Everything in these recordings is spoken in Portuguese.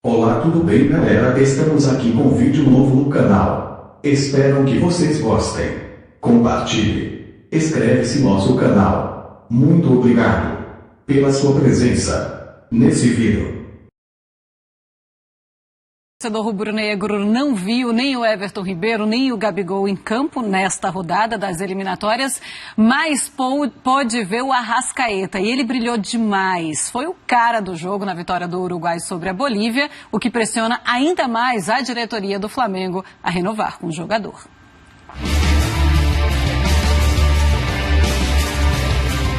Olá, tudo bem, galera? Estamos aqui com um vídeo novo no canal. Espero que vocês gostem. Compartilhe. Inscreve-se no nosso canal. Muito obrigado pela sua presença nesse vídeo. O torcedor rubro-negro não viu nem o Everton Ribeiro, nem o Gabigol em campo nesta rodada das eliminatórias, mas pôde ver o Arrascaeta e ele brilhou demais. Foi o cara do jogo na vitória do Uruguai sobre a Bolívia, o que pressiona ainda mais a diretoria do Flamengo a renovar com o jogador.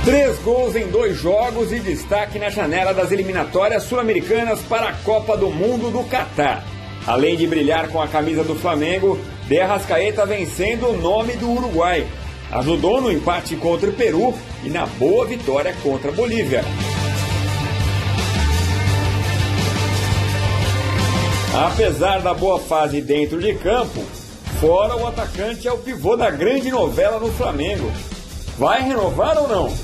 Três gols em 2 jogos e destaque na janela das eliminatórias sul-americanas para a Copa do Mundo do Catar. Além de brilhar com a camisa do Flamengo, De Arrascaeta vencendo o nome do Uruguai. Ajudou no empate contra o Peru e na boa vitória contra a Bolívia. Apesar da boa fase dentro de campo, fora o atacante é o pivô da grande novela no Flamengo. Vai renovar ou não?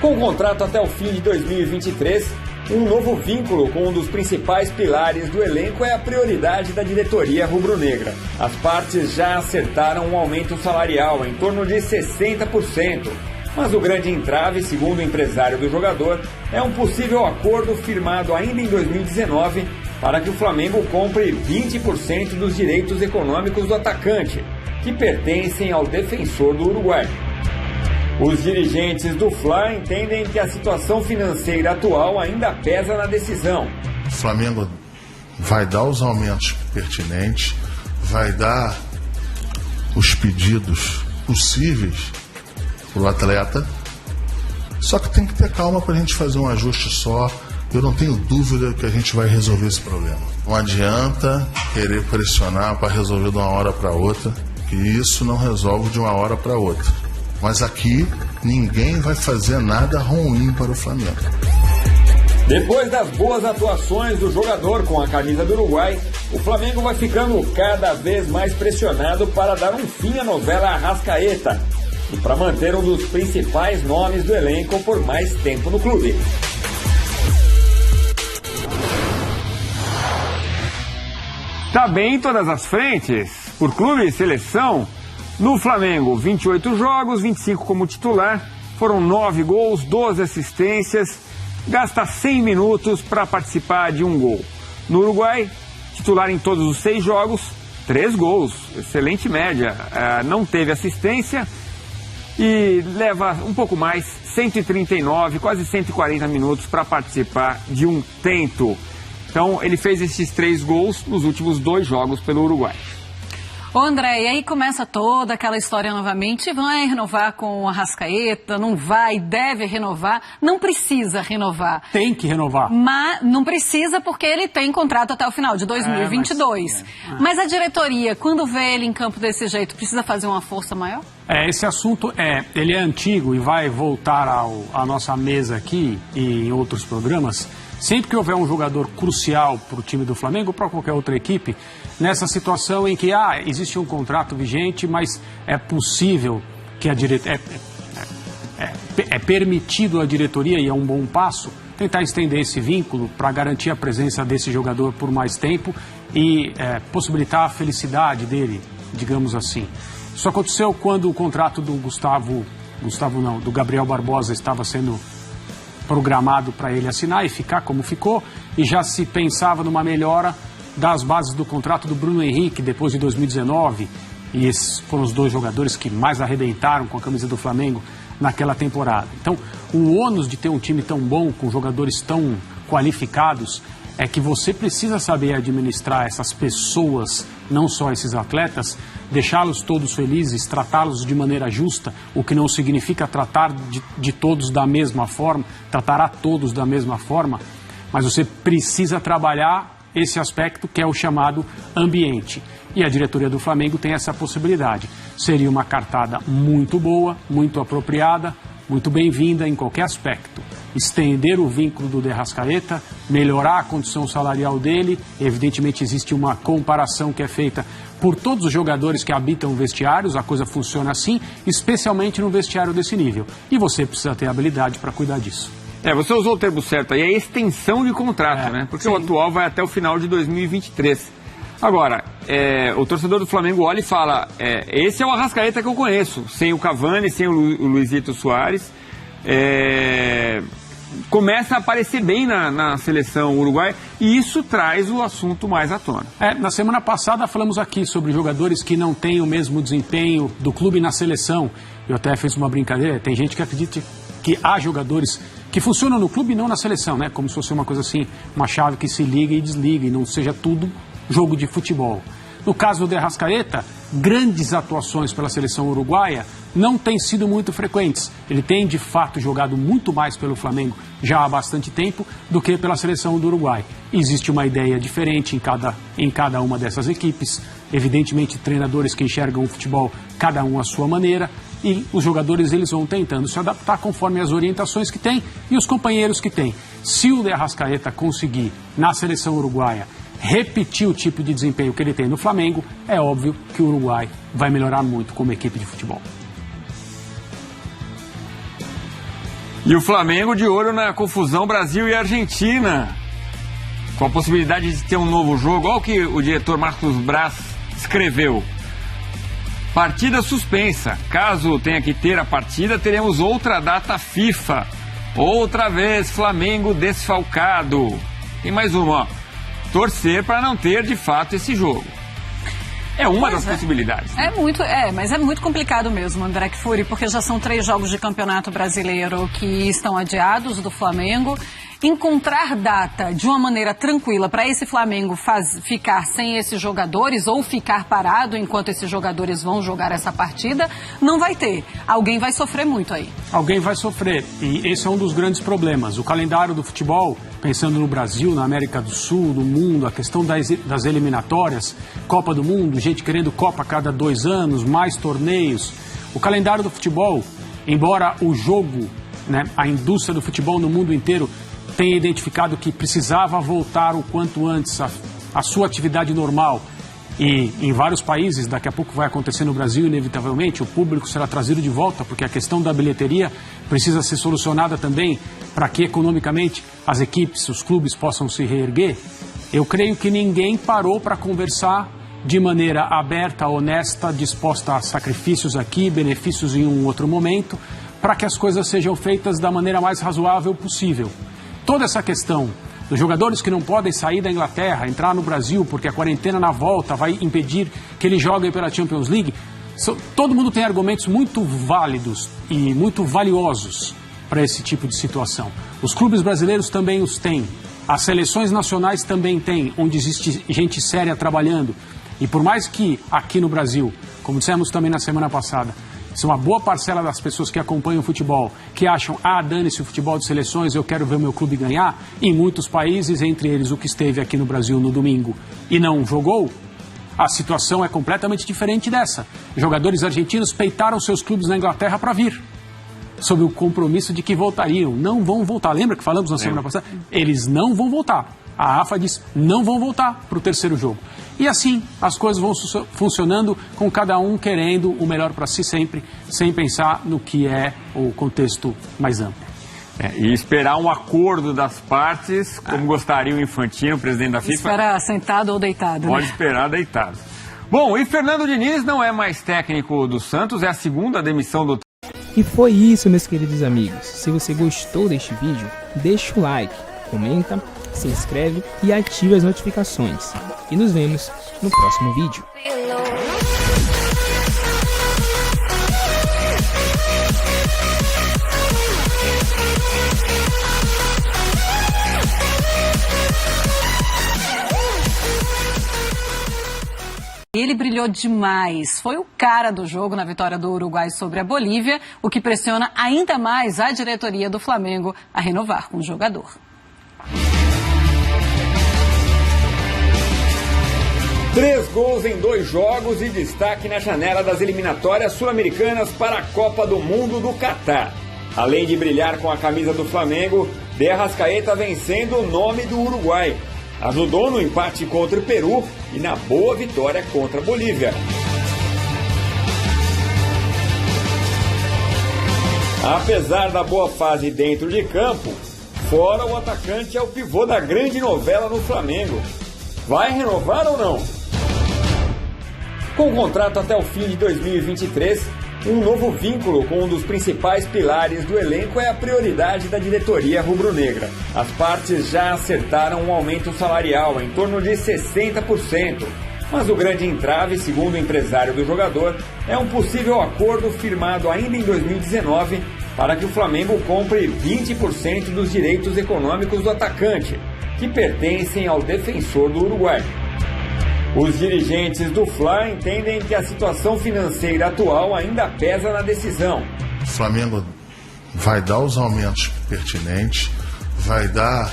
Com o contrato até o fim de 2023, um novo vínculo com um dos principais pilares do elenco é a prioridade da diretoria rubro-negra. As partes já acertaram um aumento salarial em torno de 60%. Mas o grande entrave, segundo o empresário do jogador, é um possível acordo firmado ainda em 2019 para que o Flamengo compre 20% dos direitos econômicos do atacante, que pertencem ao defensor do Uruguai. Os dirigentes do Fla entendem que a situação financeira atual ainda pesa na decisão. O Flamengo vai dar os aumentos pertinentes, vai dar os pedidos possíveis para o atleta, só que tem que ter calma para a gente fazer um ajuste só. Eu não tenho dúvida que a gente vai resolver esse problema. Não adianta querer pressionar para resolver de uma hora para outra, que isso não resolve de uma hora para outra. Mas aqui ninguém vai fazer nada ruim para o Flamengo. Depois das boas atuações do jogador com a camisa do Uruguai, o Flamengo vai ficando cada vez mais pressionado para dar um fim à novela Arrascaeta e para manter um dos principais nomes do elenco por mais tempo no clube. Tá bem em todas as frentes, por clube e seleção. No Flamengo, 28 jogos, 25 como titular, foram 9 gols, 12 assistências, gasta 100 minutos para participar de um gol. No Uruguai, titular em todos os 6 jogos, 3 gols, excelente média, não teve assistência e leva um pouco mais, 139, quase 140 minutos para participar de um tento. Então ele fez esses 3 gols nos últimos 2 jogos pelo Uruguai. Ô André, e aí começa toda aquela história novamente, vai renovar com o Arrascaeta, não vai, deve renovar, não precisa renovar. Tem que renovar. Mas não precisa porque ele tem contrato até o final de 2022. Mas a diretoria, quando vê ele em campo desse jeito, precisa fazer uma força maior? Esse assunto ele é antigo e vai voltar à nossa mesa aqui e em outros programas. Sempre que houver um jogador crucial para o time do Flamengo ou para qualquer outra equipe, nessa situação em que existe um contrato vigente, mas é possível que a diretoria, é permitido à diretoria, e é um bom passo, tentar estender esse vínculo para garantir a presença desse jogador por mais tempo e possibilitar a felicidade dele, digamos assim. Isso aconteceu quando o contrato do do Gabriel Barbosa estava sendo programado para ele assinar e ficar como ficou, e já se pensava numa melhora das bases do contrato do Bruno Henrique depois de 2019, e esses foram os 2 jogadores que mais arrebentaram com a camisa do Flamengo naquela temporada. Então, o ônus de ter um time tão bom, com jogadores tão qualificados, é que você precisa saber administrar essas pessoas, não só esses atletas, deixá-los todos felizes, tratá-los de maneira justa, o que não significa tratar de todos da mesma forma, tratar a todos da mesma forma, mas você precisa trabalhar esse aspecto que é o chamado ambiente. E a diretoria do Flamengo tem essa possibilidade. Seria uma cartada muito boa, muito apropriada, muito bem-vinda em qualquer aspecto. Estender o vínculo do De Arrascaeta, melhorar a condição salarial dele. Evidentemente existe uma comparação que é feita por todos os jogadores que habitam vestiários, a coisa funciona assim, especialmente no vestiário desse nível. E você precisa ter habilidade para cuidar disso. Você usou o termo certo aí, é extensão de contrato, né? Porque sim, o atual vai até o final de 2023. Agora, o torcedor do Flamengo olha e fala, esse é o Arrascaeta que eu conheço, sem o Cavani, sem o Luizito Soares. Começa a aparecer bem na seleção uruguaia e isso traz o assunto mais à tona. Na semana passada falamos aqui sobre jogadores que não têm o mesmo desempenho do clube na seleção. Eu até fiz uma brincadeira, tem gente que acredita que há jogadores que funcionam no clube e não na seleção, né? Como se fosse uma coisa assim, uma chave que se liga e desliga e não seja tudo jogo de futebol. No caso do Arrascaeta, grandes atuações pela seleção uruguaia não têm sido muito frequentes. Ele tem, de fato, jogado muito mais pelo Flamengo já há bastante tempo do que pela seleção do Uruguai. Existe uma ideia diferente em cada uma dessas equipes. Evidentemente, treinadores que enxergam o futebol, cada um à sua maneira. E os jogadores eles vão tentando se adaptar conforme as orientações que tem e os companheiros que tem. Se o Arrascaeta conseguir, na seleção uruguaia, repetir o tipo de desempenho que ele tem no Flamengo, é óbvio que o Uruguai vai melhorar muito como equipe de futebol. E o Flamengo de olho na confusão Brasil e Argentina, com a possibilidade de ter um novo jogo. Olha o que o diretor Marcos Braz escreveu. Partida suspensa. Caso tenha que ter a partida, teremos outra data FIFA. Outra vez Flamengo desfalcado. Tem mais uma, ó. Torcer para não ter de fato esse jogo. É uma das possibilidades. Né? Mas é muito complicado mesmo, André Kfouri, porque já são 3 jogos de Campeonato Brasileiro que estão adiados do Flamengo. Encontrar data de uma maneira tranquila para esse Flamengo ficar sem esses jogadores ou ficar parado enquanto esses jogadores vão jogar essa partida, não vai ter. Alguém vai sofrer muito aí. Alguém vai sofrer e esse é um dos grandes problemas. O calendário do futebol, pensando no Brasil, na América do Sul, no mundo, a questão das eliminatórias, Copa do Mundo, gente querendo Copa a cada 2 anos, mais torneios. O calendário do futebol, embora o jogo, né, a indústria do futebol no mundo inteiro tenha identificado que precisava voltar o quanto antes à sua atividade normal. E em vários países, daqui a pouco vai acontecer no Brasil, inevitavelmente, o público será trazido de volta, porque a questão da bilheteria precisa ser solucionada também para que economicamente as equipes, os clubes possam se reerguer. Eu creio que ninguém parou para conversar de maneira aberta, honesta, disposta a sacrifícios aqui, benefícios em um outro momento, para que as coisas sejam feitas da maneira mais razoável possível. Toda essa questão dos jogadores que não podem sair da Inglaterra, entrar no Brasil, porque a quarentena na volta vai impedir que eles joguem pela Champions League, todo mundo tem argumentos muito válidos e muito valiosos para esse tipo de situação. Os clubes brasileiros também os têm, as seleções nacionais também têm, onde existe gente séria trabalhando. E por mais que aqui no Brasil, como dissemos também na semana passada, uma boa parcela das pessoas que acompanham o futebol, que acham, dane-se o futebol de seleções, eu quero ver o meu clube ganhar, em muitos países, entre eles o que esteve aqui no Brasil no domingo e não jogou, a situação é completamente diferente dessa. Jogadores argentinos peitaram seus clubes na Inglaterra para vir, sob o compromisso de que voltariam. Não vão voltar. Lembra que falamos na semana passada? Eles não vão voltar. A AFA diz, não vão voltar para o terceiro jogo. E assim, as coisas vão funcionando com cada um querendo o melhor para si sempre, sem pensar no que é o contexto mais amplo. E esperar um acordo das partes, como gostaria o Infantino, o presidente da FIFA. Esperar sentado ou deitado. Pode esperar deitado. Bom, e Fernando Diniz não é mais técnico do Santos, é a segunda demissão do... E foi isso, meus queridos amigos. Se você gostou deste vídeo, deixa o like, comenta, se inscreve e ative as notificações. E nos vemos no próximo vídeo. Ele brilhou demais. Foi o cara do jogo na vitória do Uruguai sobre a Bolívia, o que pressiona ainda mais a diretoria do Flamengo a renovar com o jogador. 3 gols em 2 jogos e destaque na janela das eliminatórias sul-americanas para a Copa do Mundo do Catar. Além de brilhar com a camisa do Flamengo, De Arrascaeta vencendo o nome do Uruguai. Ajudou no empate contra o Peru e na boa vitória contra a Bolívia. Apesar da boa fase dentro de campo, Fora o atacante é o pivô da grande novela no Flamengo. Vai renovar ou não? Com o contrato até o fim de 2023, um novo vínculo com um dos principais pilares do elenco é a prioridade da diretoria rubro-negra. As partes já acertaram um aumento salarial em torno de 60%. Mas o grande entrave, segundo o empresário do jogador, é um possível acordo firmado ainda em 2019 para que o Flamengo compre 20% dos direitos econômicos do atacante, que pertencem ao defensor do Uruguai. Os dirigentes do Fla entendem que a situação financeira atual ainda pesa na decisão. O Flamengo vai dar os aumentos pertinentes, vai dar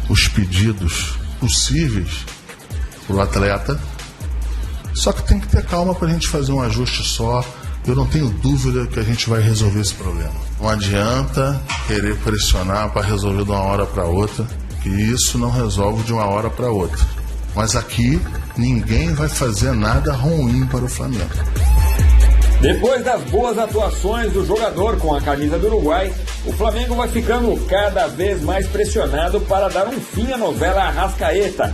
os pedidos possíveis para o atleta, só que tem que ter calma para a gente fazer um ajuste só. Eu não tenho dúvida que a gente vai resolver esse problema. Não adianta querer pressionar para resolver de uma hora para outra, que isso não resolve de uma hora para outra. Mas aqui ninguém vai fazer nada ruim para o Flamengo. Depois das boas atuações do jogador com a camisa do Uruguai, o Flamengo vai ficando cada vez mais pressionado para dar um fim à novela Arrascaeta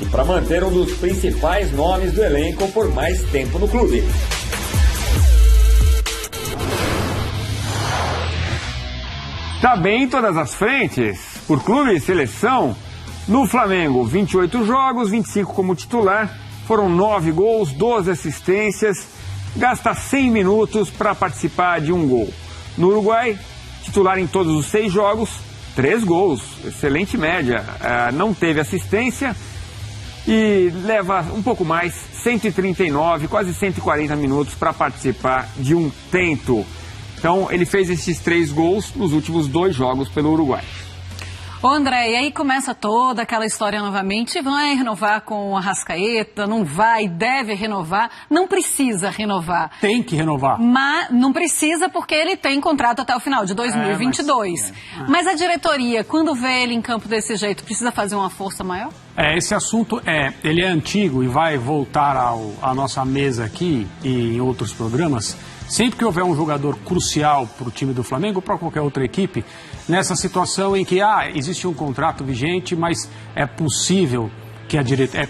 e para manter um dos principais nomes do elenco por mais tempo no clube. Tá bem em todas as frentes, por clube e seleção. No Flamengo, 28 jogos, 25 como titular, foram 9 gols, 12 assistências, gasta 100 minutos para participar de um gol. No Uruguai, titular em todos os 6 jogos, 3 gols, excelente média, não teve assistência e leva um pouco mais, 139, quase 140 minutos para participar de um tento. Então ele fez esses 3 gols nos últimos 2 jogos pelo Uruguai. Ô André, e aí começa toda aquela história novamente, vai renovar com o Arrascaeta, não vai, deve renovar, não precisa renovar. Tem que renovar. Mas não precisa porque ele tem contrato até o final de 2022. Mas a diretoria, quando vê ele em campo desse jeito, precisa fazer uma força maior? Esse assunto ele é antigo e vai voltar à nossa mesa aqui e em outros programas. Sempre que houver um jogador crucial para o time do Flamengo ou para qualquer outra equipe, nessa situação em que existe um contrato vigente, mas é possível que a diretoria...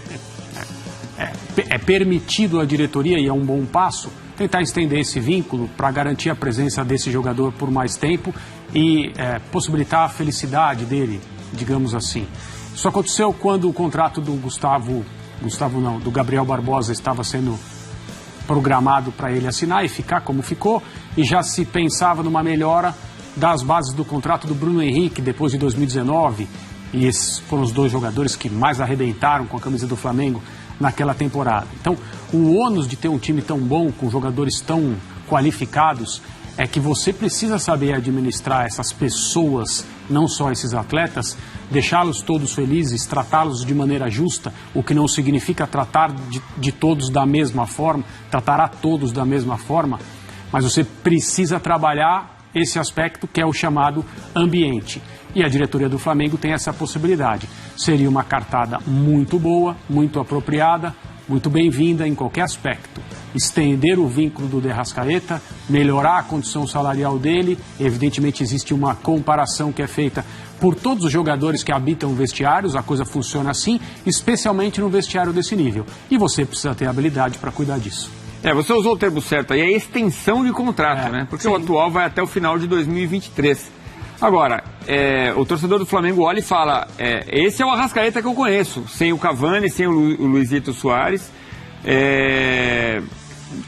É permitido à diretoria, e é um bom passo, tentar estender esse vínculo para garantir a presença desse jogador por mais tempo e possibilitar a felicidade dele, digamos assim. Isso aconteceu quando o contrato do do Gabriel Barbosa estava sendo programado para ele assinar e ficar como ficou, e já se pensava numa melhora das bases do contrato do Bruno Henrique depois de 2019, e esses foram os 2 jogadores que mais arrebentaram com a camisa do Flamengo naquela temporada. Então, o ônus de ter um time tão bom, com jogadores tão qualificados, é que você precisa saber administrar essas pessoas, não só esses atletas, deixá-los todos felizes, tratá-los de maneira justa, o que não significa tratar de todos da mesma forma, tratar a todos da mesma forma, mas você precisa trabalhar esse aspecto que é o chamado ambiente. E a diretoria do Flamengo tem essa possibilidade. Seria uma cartada muito boa, muito apropriada, muito bem-vinda em qualquer aspecto. Estender o vínculo do De Arrascaeta, melhorar a condição salarial dele. Evidentemente existe uma comparação que é feita por todos os jogadores que habitam vestiários, a coisa funciona assim, especialmente no vestiário desse nível. E você precisa ter habilidade para cuidar disso. Você usou o termo certo aí, é extensão de contrato, né? Porque sim, o atual vai até o final de 2023. Agora, o torcedor do Flamengo olha e fala, esse é o Arrascaeta que eu conheço, sem o Cavani, sem o Luizito Soares.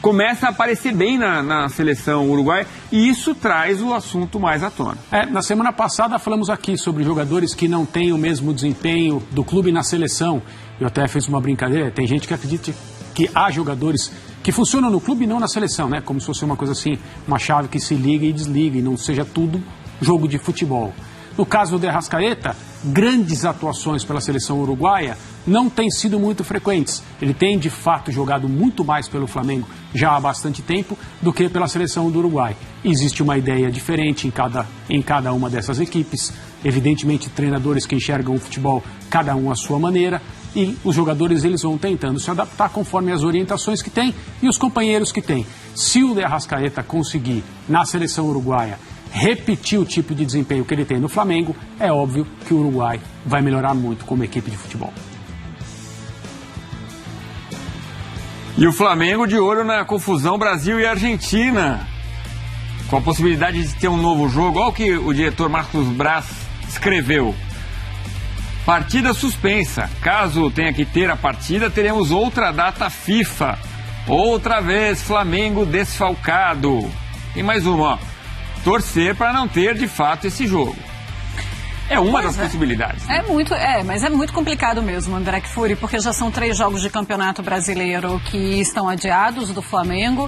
Começa a aparecer bem na seleção uruguaia e isso traz o assunto mais à tona. Na semana passada falamos aqui sobre jogadores que não têm o mesmo desempenho do clube na seleção. Eu até fiz uma brincadeira, tem gente que acredita que há jogadores que funcionam no clube e não na seleção, né? Como se fosse uma coisa assim, uma chave que se liga e desliga e não seja tudo jogo de futebol. No caso do De Arrascaeta, grandes atuações pela seleção uruguaia não têm sido muito frequentes. Ele tem, de fato, jogado muito mais pelo Flamengo já há bastante tempo do que pela seleção do Uruguai. Existe uma ideia diferente em cada uma dessas equipes. Evidentemente, treinadores que enxergam o futebol, cada um à sua maneira. E os jogadores eles vão tentando se adaptar conforme as orientações que tem e os companheiros que tem. Se o De Arrascaeta conseguir, na seleção uruguaia, repetir o tipo de desempenho que ele tem no Flamengo, é óbvio que o Uruguai vai melhorar muito como equipe de futebol. E o Flamengo de olho na confusão Brasil e Argentina, com a possibilidade de ter um novo jogo. Olha o que o diretor Marcos Braz escreveu. Partida suspensa. Caso tenha que ter a partida, teremos outra data FIFA. Outra vez Flamengo desfalcado. E mais uma, ó. Torcer para não ter de fato esse jogo. É uma das possibilidades. Mas é muito complicado mesmo, André Kfouri, porque já são 3 jogos de Campeonato Brasileiro que estão adiados do Flamengo.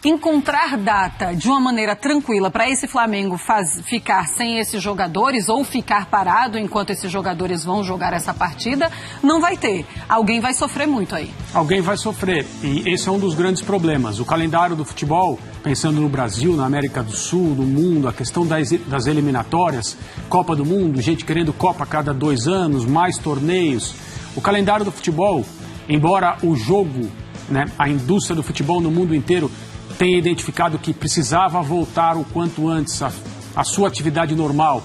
Encontrar data de uma maneira tranquila para esse Flamengo ficar sem esses jogadores ou ficar parado enquanto esses jogadores vão jogar essa partida, não vai ter. Alguém vai sofrer muito aí. Alguém vai sofrer, e esse é um dos grandes problemas. O calendário do futebol, pensando no Brasil, na América do Sul, no mundo, a questão das eliminatórias, Copa do Mundo, gente querendo Copa a cada 2 anos, mais torneios. O calendário do futebol, embora o jogo, né, a indústria do futebol no mundo inteiro tenha identificado que precisava voltar o quanto antes a sua atividade normal,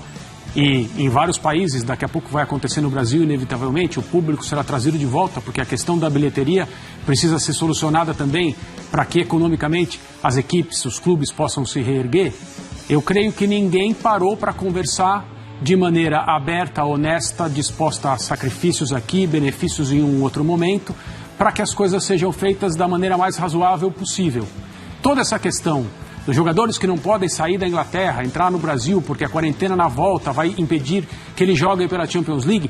e em vários países, daqui a pouco vai acontecer no Brasil inevitavelmente, o público será trazido de volta, porque a questão da bilheteria precisa ser solucionada também para que economicamente as equipes, os clubes possam se reerguer. Eu creio que ninguém parou para conversar de maneira aberta, honesta, disposta a sacrifícios aqui, benefícios em um outro momento, para que as coisas sejam feitas da maneira mais razoável possível. Toda essa questão dos jogadores que não podem sair da Inglaterra, entrar no Brasil, porque a quarentena na volta vai impedir que eles joguem pela Champions League,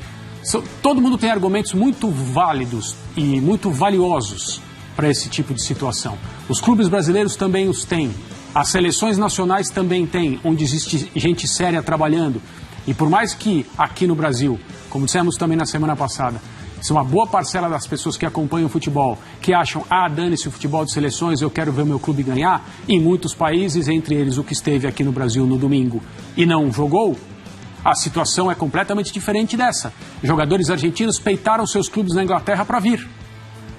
todo mundo tem argumentos muito válidos e muito valiosos para esse tipo de situação. Os clubes brasileiros também os têm, as seleções nacionais também têm, onde existe gente séria trabalhando. E por mais que aqui no Brasil, como dissemos também na semana passada, se uma boa parcela das pessoas que acompanham o futebol, que acham, dane-se o futebol de seleções, eu quero ver o meu clube ganhar, em muitos países, entre eles o que esteve aqui no Brasil no domingo e não jogou, a situação é completamente diferente dessa. Jogadores argentinos peitaram seus clubes na Inglaterra para vir,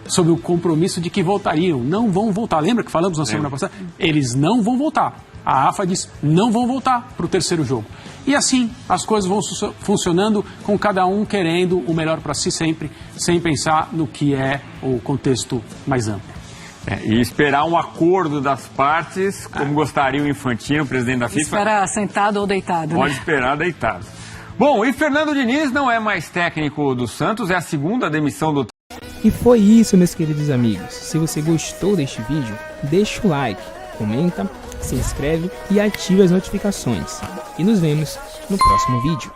sob o compromisso de que voltariam. Não vão voltar. Lembra que falamos na semana passada? Eles não vão voltar. A AFA diz, não vão voltar para o terceiro jogo. E assim as coisas vão funcionando, com cada um querendo o melhor para si sempre, sem pensar no que é o contexto mais amplo. E esperar um acordo das partes, como gostaria o Infantino, o presidente da FIFA. Esperar sentado ou deitado. Pode esperar deitado. Bom, e Fernando Diniz não é mais técnico do Santos, é a segunda demissão do... E foi isso, meus queridos amigos. Se você gostou deste vídeo, deixa o like, comenta, se inscreve e ative as notificações. E nos vemos no próximo vídeo.